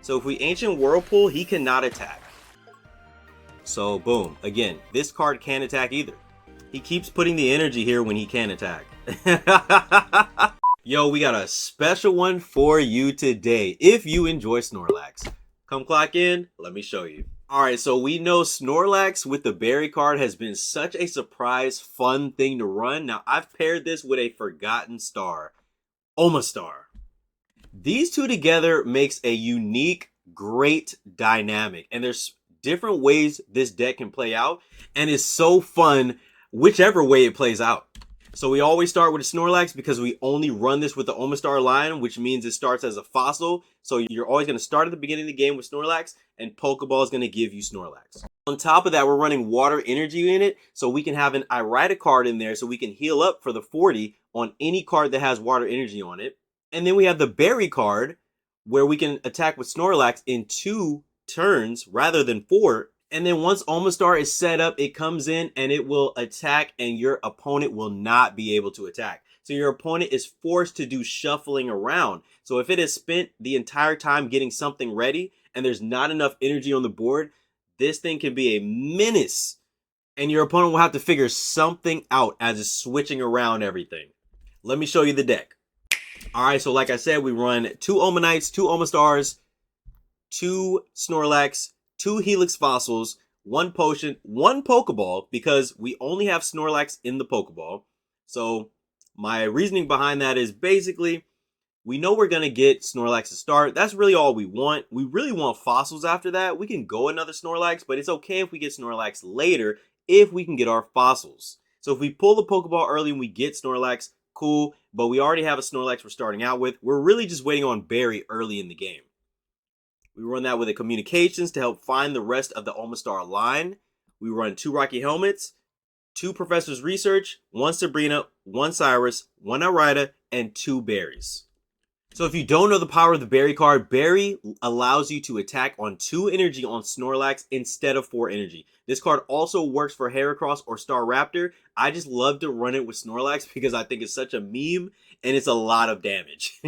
So if we Ancient Whirlpool, he cannot attack. So boom, again, this card can't attack either. He keeps putting the energy here when he can attack. Yo, we got a special one for you today. If you enjoy Snorlax, come clock in, let me show you. Alright, so we know Snorlax with the berry card has been such a surprise, fun thing to run. Now, I've paired this with a forgotten star, Omastar. These two together makes a unique, great dynamic. And there's different ways this deck can play out. And it's so fun whichever way it plays out. So we always start with a Snorlax because we only run this with the Omastar line, which means it starts as a fossil. So you're always going to start at the beginning of the game with Snorlax, and Pokeball is going to give you Snorlax. On top of that, we're running water energy in it, so we can have an Irida card in there so we can heal up for the 40 on any card that has water energy on it. And then we have the berry card where we can attack with Snorlax in 2 turns rather than 4. And then once Omastar is set up, it comes in and it will attack and your opponent will not be able to attack. So your opponent is forced to do shuffling around. So if it has spent the entire time getting something ready and there's not enough energy on the board, this thing can be a menace. And your opponent will have to figure something out as it's switching around everything. Let me show you the deck. Alright, so like I said, we run 2 Omanites, 2 Omastars, 2 Snorlax, 2 Helix Fossils, 1 Potion, 1 Pokeball, because we only have Snorlax in the Pokeball. So my reasoning behind that is basically, we know we're going to get Snorlax to start. That's really all we want. We really want Fossils after that. We can go another Snorlax, but it's okay if we get Snorlax later if we can get our Fossils. So if we pull the Pokeball early and we get Snorlax, cool, but we already have a Snorlax we're starting out with. We're really just waiting on Berry early in the game. We run that with a Communications to help find the rest of the Omastar line. We run 2 Rocky Helmets, 2 Professor's Research, 1 Sabrina, 1 Cyrus, 1 Irida, and 2 Berries. So if you don't know the power of the Berry card, Berry allows you to attack on 2 energy on Snorlax instead of 4 energy. This card also works for Heracross or Staraptor. I just love to run it with Snorlax because I think it's such a meme and it's a lot of damage.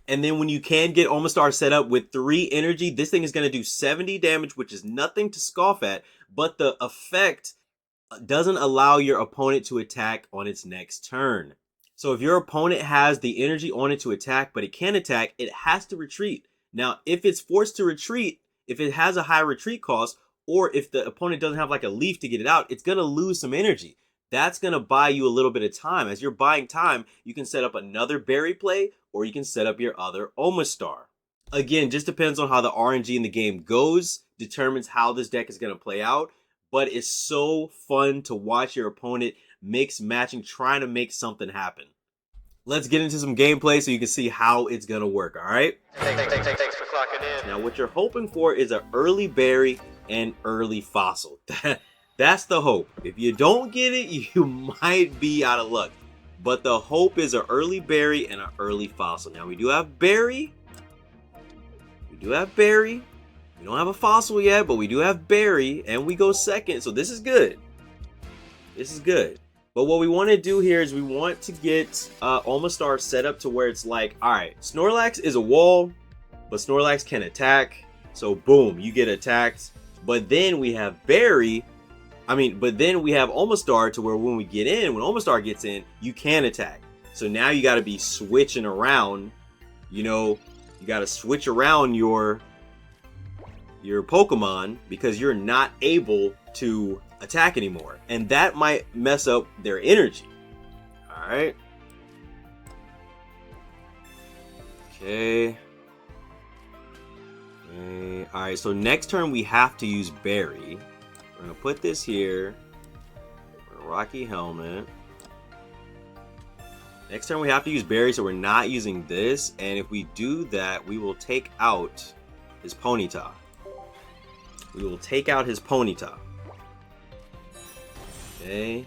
And then when you can get Omastar set up with 3 energy, this thing is going to do 70 damage, which is nothing to scoff at, but the effect doesn't allow your opponent to attack on its next turn. So if your opponent has the energy on it to attack, but it can't attack, it has to retreat. Now, if it's forced to retreat, if it has a high retreat cost, or if the opponent doesn't have like a leaf to get it out, it's going to lose some energy. That's going to buy you a little bit of time. As you're buying time, you can set up another Berry play, or you can set up your other Omastar. Again, just depends on how the RNG in the game goes, determines how this deck is going to play out, but it's so fun to watch your opponent mix matching, trying to make something happen. Let's get into some gameplay so you can see how it's going to work, all right? Thanks for clocking in. Now, what you're hoping for is an early Berry and early Fossil. That's the hope. If you don't get it, you might be out of luck. But the hope is an early Berry and an early Fossil. Now, we do have Berry. We do have Berry. We don't have a Fossil yet, but we do have Berry. And we go second, so this is good. This is good. But what we want to do here is we want to get Omastar set up to where it's like, all right, Snorlax is a wall, but Snorlax can attack. So boom, you get attacked. But then we have Berry. But then we have Omastar to where when we get in, when Omastar gets in, you can attack. So now you got to be switching around, you know, you got to switch around your Pokemon because you're not able to attack anymore. And that might mess up their energy. All right. Okay. All right, so next turn we have to use Berry. We're going to put this here. Rocky Helmet. Next turn we have to use Berry, so we're not using this. And if we do that, we will take out his Ponyta. We will take out his Ponyta. Okay.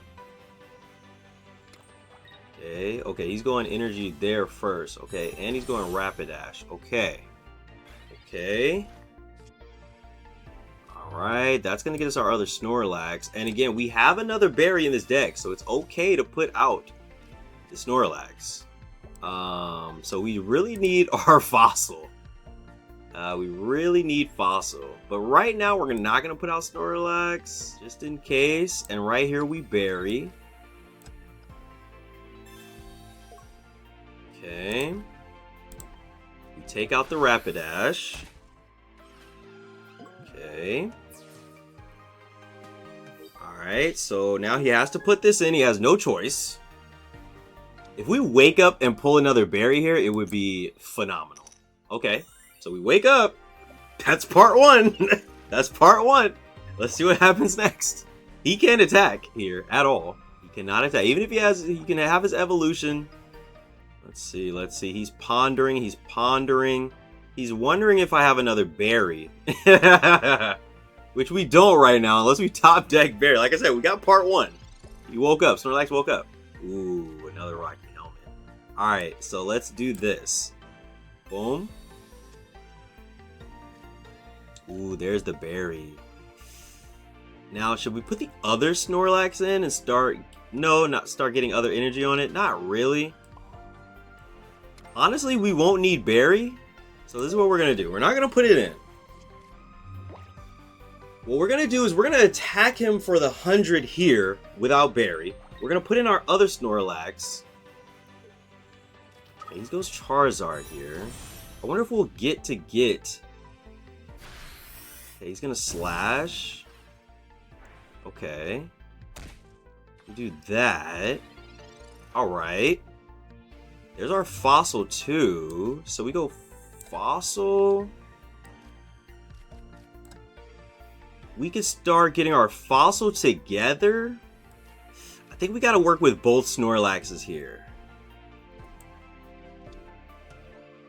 Okay, he's going energy there first. Okay, and he's going Rapidash. Okay. Alright, that's going to get us our other Snorlax. And again, we have another Berry in this deck, so it's okay to put out the Snorlax. So we really need our Fossil. We really need Fossil. But right now, we're not going to put out Snorlax, just in case. And right here, we bury. Okay. We take out the Rapidash. Okay. Alright, so now he has to put this in. He has no choice. If we wake up and pull another berry here, it would be phenomenal. Okay, so we wake up. That's part one. That's part one. Let's see what happens next. He can't attack here at all. He cannot attack. Even if he can have his evolution. Let's see, let's see. He's pondering, he's pondering. He's wondering if I have another berry. Which we don't right now, unless we top deck berry. Like I said, we got part one. He woke up, Snorlax woke up. Ooh, another rocky helmet. Alright, so let's do this. Boom. Ooh, there's the berry. Now, should we put the other Snorlax in and start... No, not start getting other energy on it? Not really. Honestly, we won't need berry. So this is what we're going to do. We're not going to put it in. What we're going to do is we're going to attack him for the 100 here without berry. We're going to put in our other Snorlax. Okay, he goes Charizard here. I wonder if we'll get... Okay, he's going to slash. Okay. We do that. Alright. There's our Fossil too. So we go Fossil. We can start getting our Fossil together. I think we got to work with both Snorlaxes here.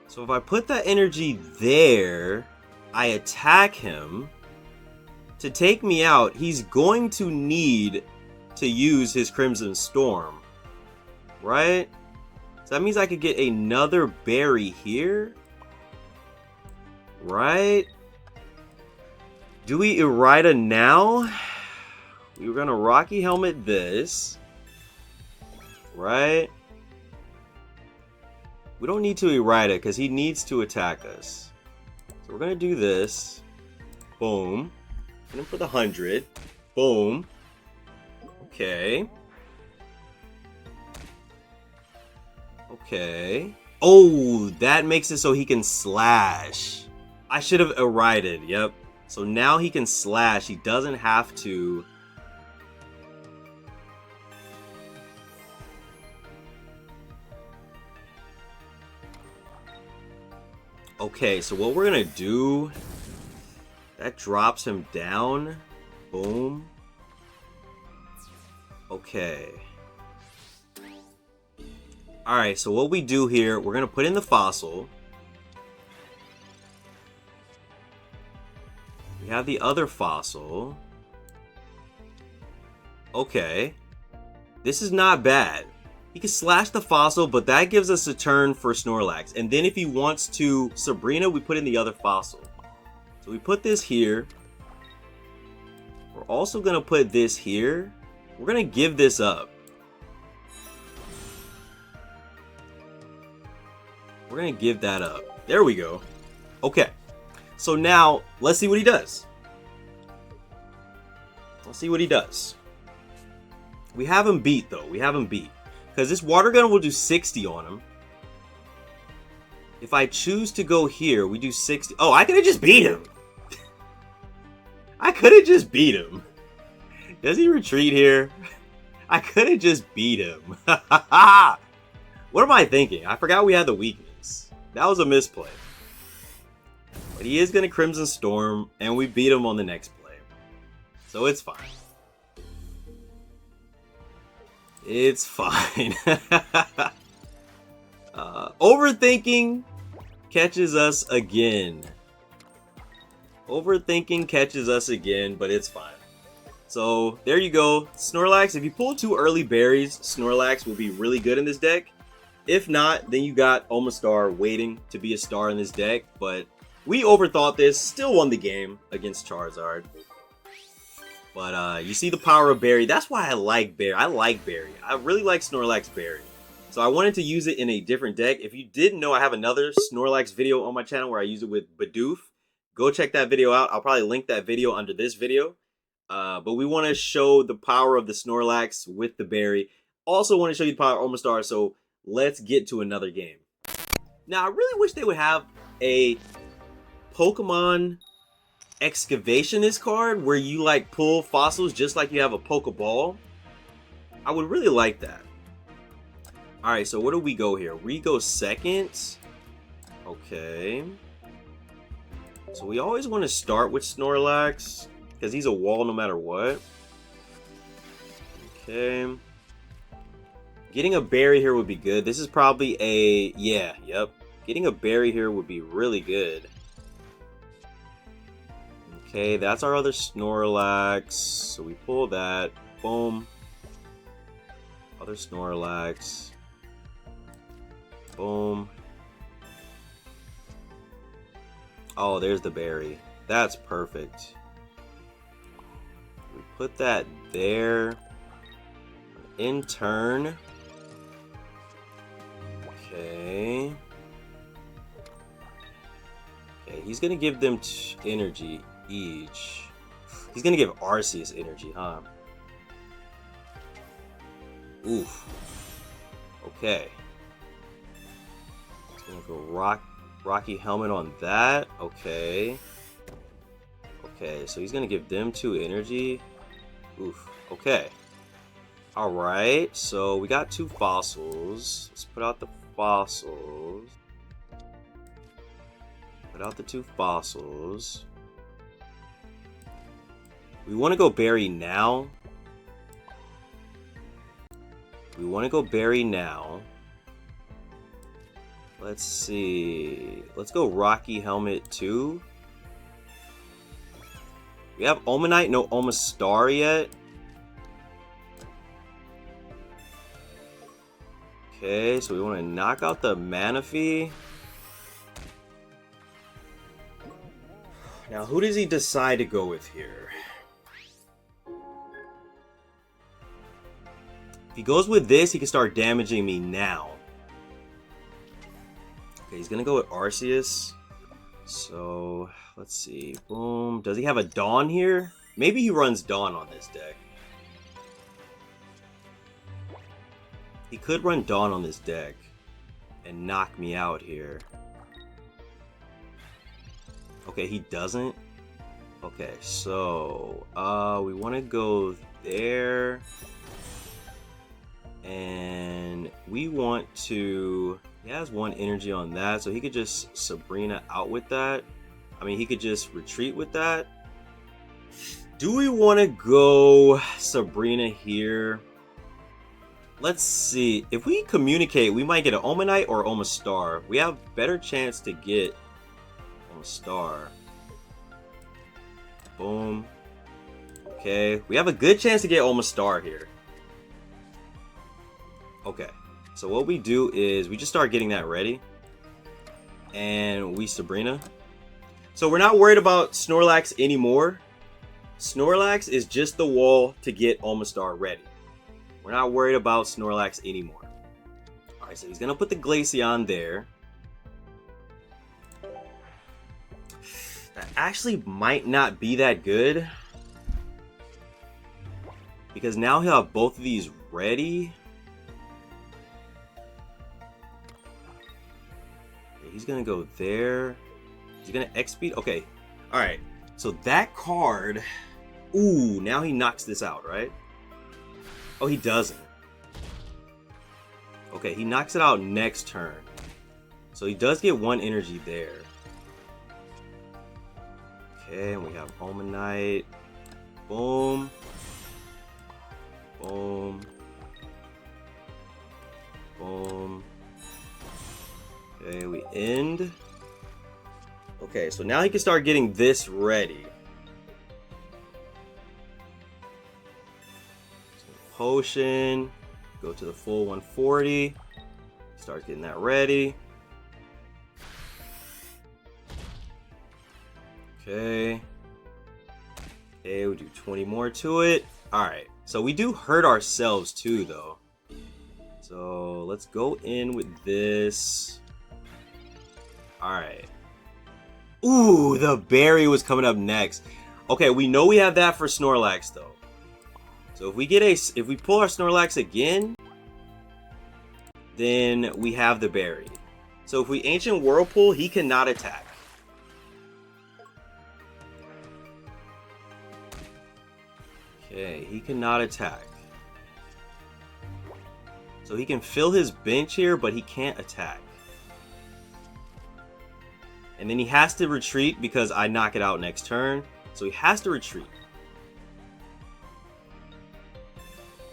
So if I put that energy there, I attack him. To take me out, he's going to need to use his Crimson Storm. Right? So that means I could get another berry here. Right? Do we Irida now? We were gonna Rocky Helmet this. Right? We don't need to Irida because he needs to attack us. So we're gonna do this. Boom. And then for the 100. Boom. Okay. Okay. Oh, that makes it so he can slash. I should have Irided. Yep. So now he can slash. He doesn't have to. Okay, so what we're gonna do, that drops him down. Boom. Okay. Alright, so what we do here, we're gonna put in the Fossil. We have the other Fossil. Okay. This is not bad. He can slash the Fossil, but that gives us a turn for Snorlax. And then if he wants to Sabrina, we put in the other Fossil. So we put this here. We're also going to put this here. We're going to give this up. We're going to give that up. There we go. Okay. So now, let's see what he does. Let's see what he does. We have him beat, though. We have him beat. Because this water gun will do 60 on him. If I choose to go here, we do 60. Oh, I could have just beat him. I could have just beat him. Does he retreat here? I could have just beat him. What am I thinking? I forgot we had the weakness. That was a misplay. But he is going to Crimson Storm, and we beat him on the next play. So it's fine. It's fine. Overthinking catches us again. Overthinking catches us again, but it's fine. So there you go. Snorlax, if you pull 2 early berries, Snorlax will be really good in this deck. If not, then you got Omastar waiting to be a star in this deck. But we overthought this, still won the game against Charizard. But you see the power of Berry. That's why I like Berry. I like Berry. I really like Snorlax Berry. So I wanted to use it in a different deck. If you didn't know, I have another Snorlax video on my channel where I use it with Bidoof. Go check that video out. I'll probably link that video under this video. But we want to show the power of the Snorlax with the berry. Also want to show you the power of Omastar, so let's get to another game. Now, I really wish they would have a Pokemon Excavationist card where you like pull fossils just like you have a Pokeball. I would really like that. Alright, so what do we go here? We go second. Okay. So we always want to start with Snorlax because he's a wall no matter what. Okay. Getting a berry here would be good. This is probably a... yeah, yep. Getting a berry here would be really good. Okay, that's our other Snorlax. So we pull that. Boom. Other Snorlax. Boom. Oh, there's the berry. That's perfect. We put that there. In turn. Okay. Okay, he's gonna give them energy each. He's gonna give Arceus energy, huh? Oof. Okay. He's gonna go Rocky Helmet on that. Okay. Okay, so he's gonna give them 2 energy. Oof. Okay. Alright, so we got 2 fossils. Let's put out the fossils. Put out the 2 fossils. We want to go berry now. We want to go berry now. Let's see. Let's go Rocky Helmet too. We have Omanite, no Omastar yet. Okay, so we want to knock out the Manaphy. Now, who does he decide to go with here? If he goes with this, he can start damaging me now. Okay, he's gonna go with Arceus. So, let's see. Boom. Does he have a Dawn here? Maybe he runs Dawn on this deck. He could run Dawn on this deck and knock me out here. Okay, he doesn't. Okay, so we want to go there. And we want to... he has 1 energy on that, so he could just Sabrina out with that. I mean, he could just retreat with that. Do we want to go Sabrina here? Let's see. If we communicate, we might get an Omanite or Omastar. We have better chance to get Omastar. Boom. Okay. We have a good chance to get Omastar here. Okay. So what we do is we just start getting that ready. And we Sabrina. So we're not worried about Snorlax anymore. Snorlax is just the wall to get Omastar ready. We're not worried about Snorlax anymore. Alright, so he's going to put the Glaceon there. That actually might not be that good. Because now he'll have both of these ready. He's going to go there. He's going to X-Speed. Okay. Alright. So that card... ooh, now he knocks this out, right? Oh, he doesn't. Okay, he knocks it out next turn. So he does get 1 energy there. Okay, and we have Omanite. Boom. Boom. Boom. Okay, we end. Okay, so now he can start getting this ready. Potion, go to the full 140, start getting that ready. Okay. Okay, we do 20 more to it. Alright, so we do hurt ourselves too, though. So So let's go in with this. All right. Ooh, the berry was coming up next. Okay, we know we have that for Snorlax though. So if we pull our Snorlax again, then we have the berry. So if we Ancient Whirlpool, he cannot attack. Okay, he cannot attack. So he can fill his bench here, but he can't attack. And then he has to retreat because I knock it out next turn. So he has to retreat.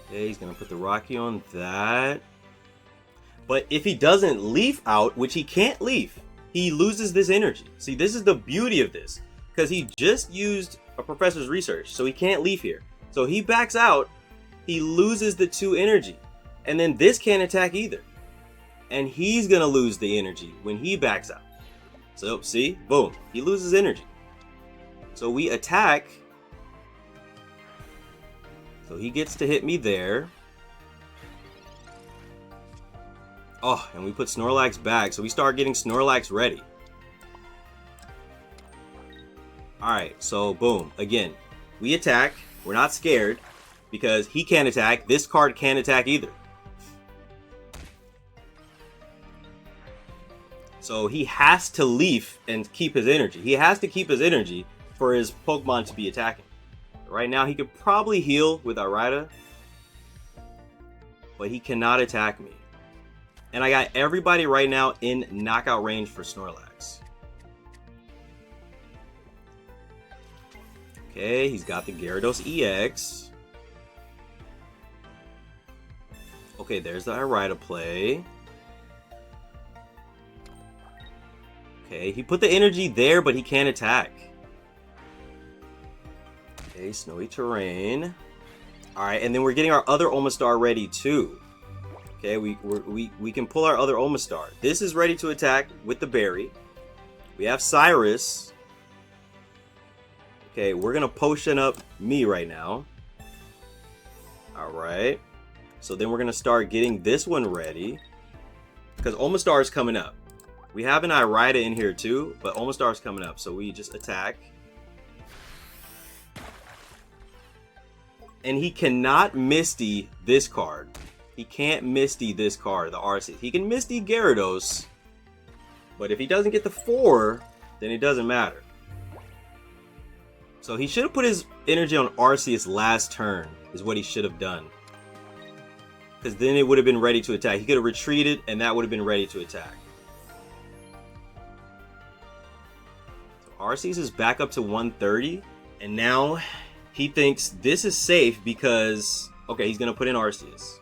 Okay, he's going to put the Rocky on that. But if he doesn't leaf out, which he can't leaf, he loses this energy. See, this is the beauty of this. Because he just used a Professor's Research, so he can't leaf here. So he backs out, he loses the 2 energy. And then this can't attack either. And he's going to lose the energy when he backs out. So, see? Boom. He loses energy. So we attack. So he gets to hit me there. Oh, and we put Snorlax back. So we start getting Snorlax ready. Alright, so boom. Again, we attack. We're not scared because he can't attack. This card can't attack either. So he has to leaf and keep his energy. He has to keep his energy for his Pokemon to be attacking. Right now, he could probably heal with Irida, but he cannot attack me. And I got everybody right now in knockout range for Snorlax. Okay, he's got the Gyarados EX. Okay, there's the Irida play. Okay, he put the energy there, but he can't attack. Okay, Snowy Terrain. Alright, and then we're getting our other Omastar ready too. Okay, we can pull our other Omastar. This is ready to attack with the berry. We have Cyrus. Okay, we're going to potion up me right now. Alright. So then we're going to start getting this one ready. Because Omastar is coming up. We have an Irida in here too, but Omastar is coming up. So we just attack. And he cannot Misty this card. He can't Misty this card, the Arceus. He can Misty Gyarados. But if he doesn't get the 4, then it doesn't matter. So he should have put his energy on Arceus last turn, is what he should have done. Because then it would have been ready to attack. He could have retreated, and that would have been ready to attack. So Arceus is back up to 130. And now he thinks this is safe because... Okay, he's going to put in Arceus.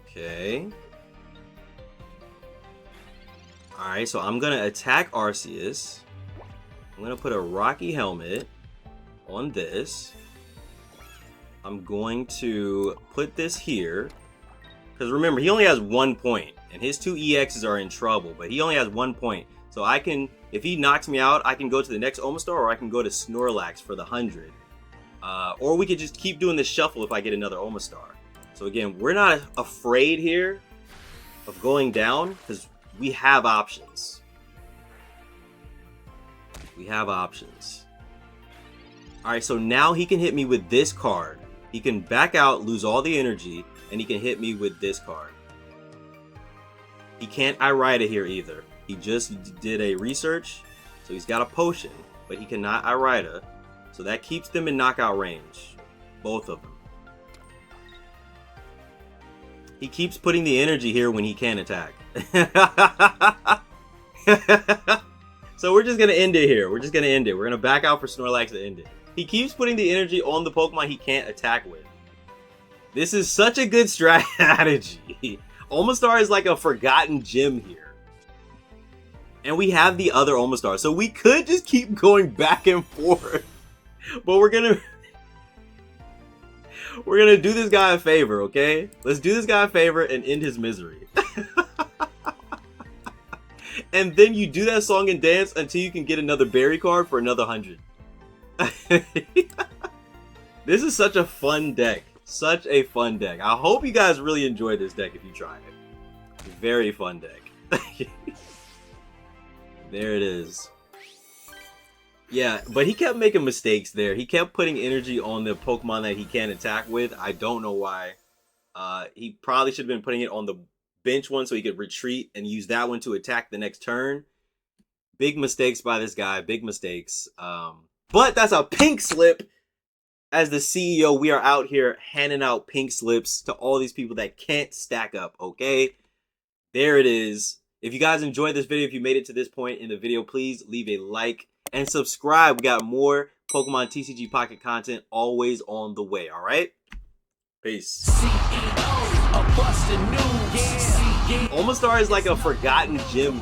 Okay. Alright, so I'm going to attack Arceus. I'm going to put a Rocky Helmet on this. I'm going to put this here. Because remember, he only has 1 point. And his 2 EXs are in trouble. But he only has 1 point. So I can, if he knocks me out, I can go to the next Omastar. Or I can go to Snorlax for the 100. Or we could just keep doing this shuffle if I get another Omastar. So again, we're not afraid here of going down. Because we have options. We have options. Alright, so now he can hit me with this card. He can back out, lose all the energy, and he can hit me with this card. He can't Irida here either. He just did a research, so he's got a potion, but he cannot Irida. So that keeps them in knockout range. Both of them. He keeps putting the energy here when he can't attack. So we're just going to end it here. We're just going to end it. We're going to back out for Snorlax to end it. He keeps putting the energy on the Pokemon he can't attack with. This is such a good strategy. Omastar is like a forgotten gem here. And we have the other Omastar. So we could just keep going back and forth. But we're going to do this guy a favor, okay? Let's do this guy a favor and end his misery. And then you do that song and dance until you can get another berry card for another 100. This is such a fun deck. Such a fun deck. I hope you guys really enjoyed this deck if you try it. Very fun deck. There it is. Yeah, but he kept making mistakes there. He kept putting energy on the Pokemon that he can't attack with. I don't know why. He probably should have been putting it on the bench one so he could retreat and use that one to attack the next turn. Big mistakes by this guy. Big mistakes. But that's a pink slip. As the CEO, we are out here handing out pink slips to all these people that can't stack up, okay? There it is. If you guys enjoyed this video, if you made it to this point in the video, please leave a like and subscribe. We got more Pokemon TCG Pocket content always on the way, all right? Peace. Omastar is like a forgotten gem.